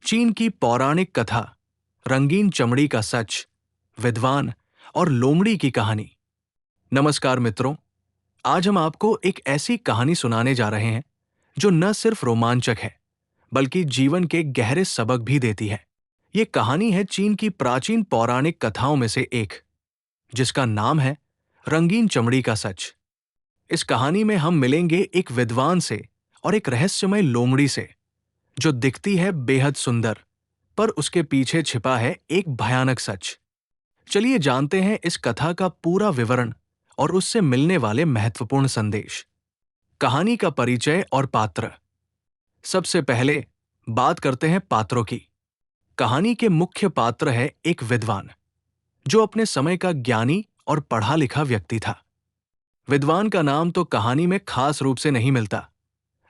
चीन की पौराणिक कथा रंगीन चमड़ी का सच, विद्वान और लोमड़ी की कहानी। नमस्कार मित्रों, आज हम आपको एक ऐसी कहानी सुनाने जा रहे हैं जो न सिर्फ रोमांचक है बल्कि जीवन के गहरे सबक भी देती है। ये कहानी है चीन की प्राचीन पौराणिक कथाओं में से एक, जिसका नाम है रंगीन चमड़ी का सच। इस कहानी में हम मिलेंगे एक विद्वान से और एक रहस्यमय लोमड़ी से, जो दिखती है बेहद सुंदर, पर उसके पीछे छिपा है एक भयानक सच। चलिए जानते हैं इस कथा का पूरा विवरण और उससे मिलने वाले महत्वपूर्ण संदेश। कहानी का परिचय और पात्र। सबसे पहले बात करते हैं पात्रों की। कहानी के मुख्य पात्र है एक विद्वान, जो अपने समय का ज्ञानी और पढ़ा लिखा व्यक्ति था। विद्वान का नाम तो कहानी में खास रूप से नहीं मिलता,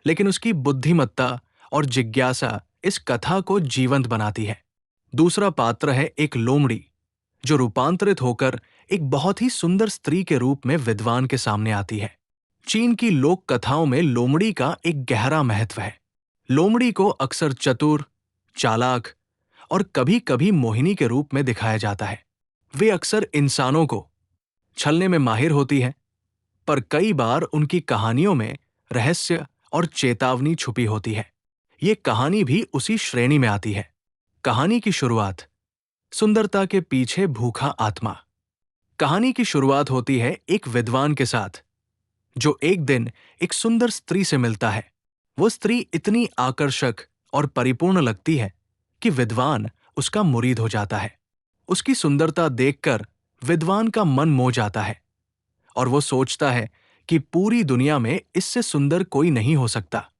लेकिन उसकी बुद्धिमत्ता और जिज्ञासा इस कथा को जीवंत बनाती है। दूसरा पात्र है एक लोमड़ी, जो रूपांतरित होकर एक बहुत ही सुंदर स्त्री के रूप में विद्वान के सामने आती है। चीन की लोक कथाओं में लोमड़ी का एक गहरा महत्व है। लोमड़ी को अक्सर चतुर, चालाक और कभी-कभी मोहिनी के रूप में दिखाया जाता है। वे अक्सर इंसानों को छलने में माहिर होती हैं, पर कई बार उनकी कहानियों में रहस्य और चेतावनी छुपी होती है। ये कहानी भी उसी श्रेणी में आती है। कहानी की शुरुआत। सुंदरता के पीछे भूखा आत्मा। कहानी की शुरुआत होती है एक विद्वान के साथ, जो एक दिन एक सुंदर स्त्री से मिलता है। वो स्त्री इतनी आकर्षक और परिपूर्ण लगती है कि विद्वान उसका मुरीद हो जाता है। उसकी सुंदरता देखकर विद्वान का मन मोह जाता है और वो सोचता है कि पूरी दुनिया में इससे सुंदर कोई नहीं हो सकता।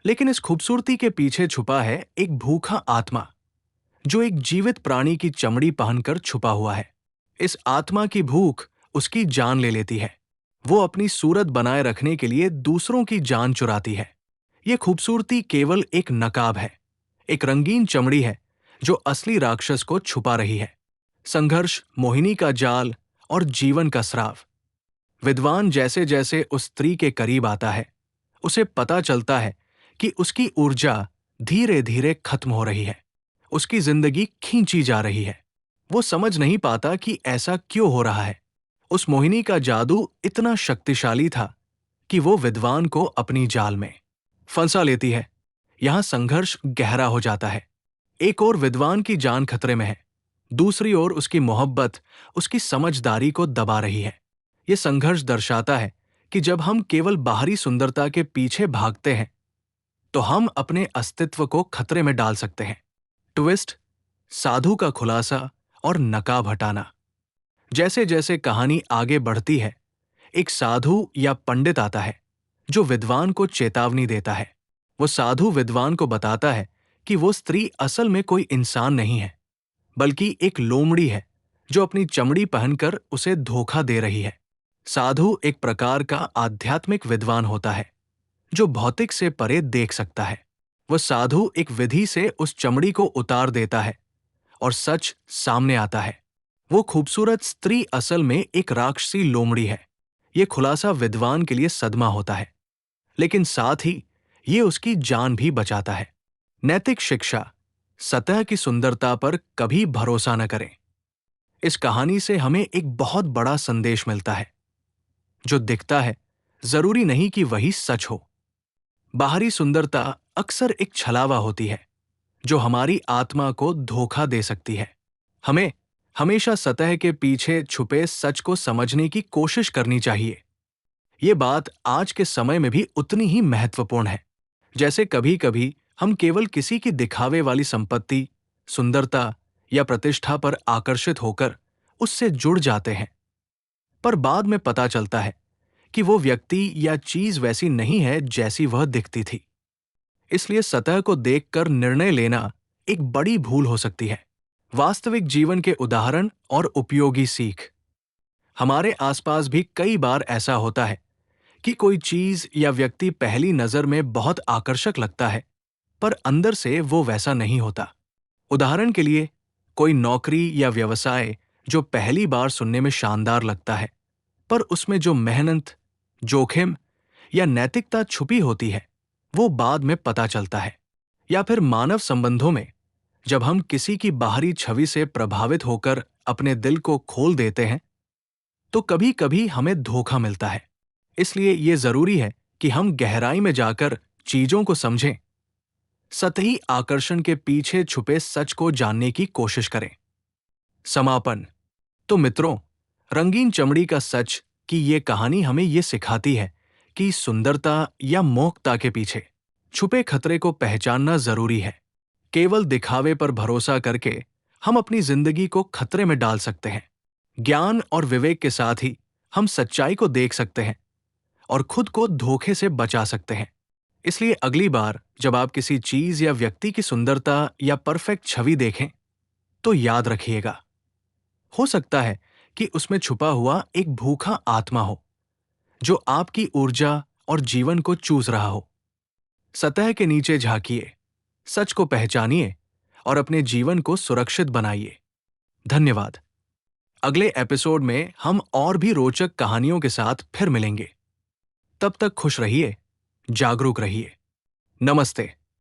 लेकिन इस खूबसूरती के पीछे छुपा है एक भूखा आत्मा, जो एक जीवित प्राणी की चमड़ी पहनकर छुपा हुआ है। इस आत्मा की भूख उसकी जान ले लेती है। वो अपनी सूरत बनाए रखने के लिए दूसरों की जान चुराती है। ये खूबसूरती केवल एक नकाब है, एक रंगीन चमड़ी है जो असली राक्षस को छुपा रही है। संघर्ष, मोहिनी का जाल और जीवन का श्राव। विद्वान जैसे जैसे उस स्त्री के करीब आता है, उसे पता चलता है कि उसकी ऊर्जा धीरे धीरे खत्म हो रही है। उसकी जिंदगी खींची जा रही है। वो समझ नहीं पाता कि ऐसा क्यों हो रहा है। उस मोहिनी का जादू इतना शक्तिशाली था कि वो विद्वान को अपनी जाल में फंसा लेती है। यहां संघर्ष गहरा हो जाता है। एक ओर विद्वान की जान खतरे में है, दूसरी ओर उसकी मोहब्बत उसकी समझदारी को दबा रही है। ये संघर्ष दर्शाता है कि जब हम केवल बाहरी सुंदरता के पीछे भागते हैं, तो हम अपने अस्तित्व को खतरे में डाल सकते हैं। ट्विस्ट, साधु का खुलासा और नकाब हटाना। जैसे जैसे कहानी आगे बढ़ती है, एक साधु या पंडित आता है, जो विद्वान को चेतावनी देता है। वो साधु विद्वान को बताता है कि वो स्त्री असल में कोई इंसान नहीं है, बल्कि एक लोमड़ी है जो अपनी चमड़ी पहनकर उसे धोखा दे रही है। साधु एक प्रकार का आध्यात्मिक विद्वान होता है, जो भौतिक से परे देख सकता है। वह साधु एक विधि से उस चमड़ी को उतार देता है और सच सामने आता है। वो खूबसूरत स्त्री असल में एक राक्षसी लोमड़ी है। ये खुलासा विद्वान के लिए सदमा होता है, लेकिन साथ ही ये उसकी जान भी बचाता है। नैतिक शिक्षा। सतह की सुंदरता पर कभी भरोसा न करें। इस कहानी से हमें एक बहुत बड़ा संदेश मिलता है। जो दिखता है, जरूरी नहीं कि वही सच हो। बाहरी सुंदरता अक्सर एक छलावा होती है, जो हमारी आत्मा को धोखा दे सकती है। हमें हमेशा सतह के पीछे छुपे सच को समझने की कोशिश करनी चाहिए। ये बात आज के समय में भी उतनी ही महत्वपूर्ण है, जैसे कभी-कभी हम केवल किसी की दिखावे वाली संपत्ति, सुंदरता या प्रतिष्ठा पर आकर्षित होकर उससे जुड़ जाते हैं, पर बाद में पता चलता है कि वो व्यक्ति या चीज वैसी नहीं है जैसी वह दिखती थी। इसलिए सतह को देखकर निर्णय लेना एक बड़ी भूल हो सकती है। वास्तविक जीवन के उदाहरण और उपयोगी सीख। हमारे आसपास भी कई बार ऐसा होता है कि कोई चीज या व्यक्ति पहली नजर में बहुत आकर्षक लगता है, पर अंदर से वो वैसा नहीं होता। उदाहरण के लिए, कोई नौकरी या व्यवसाय जो पहली बार सुनने में शानदार लगता है, पर उसमें जो मेहनत, जोखिम या नैतिकता छुपी होती है, वो बाद में पता चलता है। या फिर मानव संबंधों में जब हम किसी की बाहरी छवि से प्रभावित होकर अपने दिल को खोल देते हैं, तो कभी-कभी हमें धोखा मिलता है। इसलिए ये जरूरी है कि हम गहराई में जाकर चीजों को समझें, सतही आकर्षण के पीछे छुपे सच को जानने की कोशिश करें। समापन। तो मित्रों, रंगीन चमड़ी का सच की ये कहानी हमें ये सिखाती है कि सुंदरता या मोहकता के पीछे छुपे खतरे को पहचानना जरूरी है। केवल दिखावे पर भरोसा करके हम अपनी जिंदगी को खतरे में डाल सकते हैं। ज्ञान और विवेक के साथ ही हम सच्चाई को देख सकते हैं और खुद को धोखे से बचा सकते हैं। इसलिए अगली बार जब आप किसी चीज या व्यक्ति की सुंदरता या परफेक्ट छवि देखें, तो याद रखिएगा, हो सकता है कि उसमें छुपा हुआ एक भूखा आत्मा हो जो आपकी ऊर्जा और जीवन को चूस रहा हो। सतह के नीचे झांकिए, सच को पहचानिए और अपने जीवन को सुरक्षित बनाइए। धन्यवाद। अगले एपिसोड में हम और भी रोचक कहानियों के साथ फिर मिलेंगे। तब तक खुश रहिए, जागरूक रहिए। नमस्ते।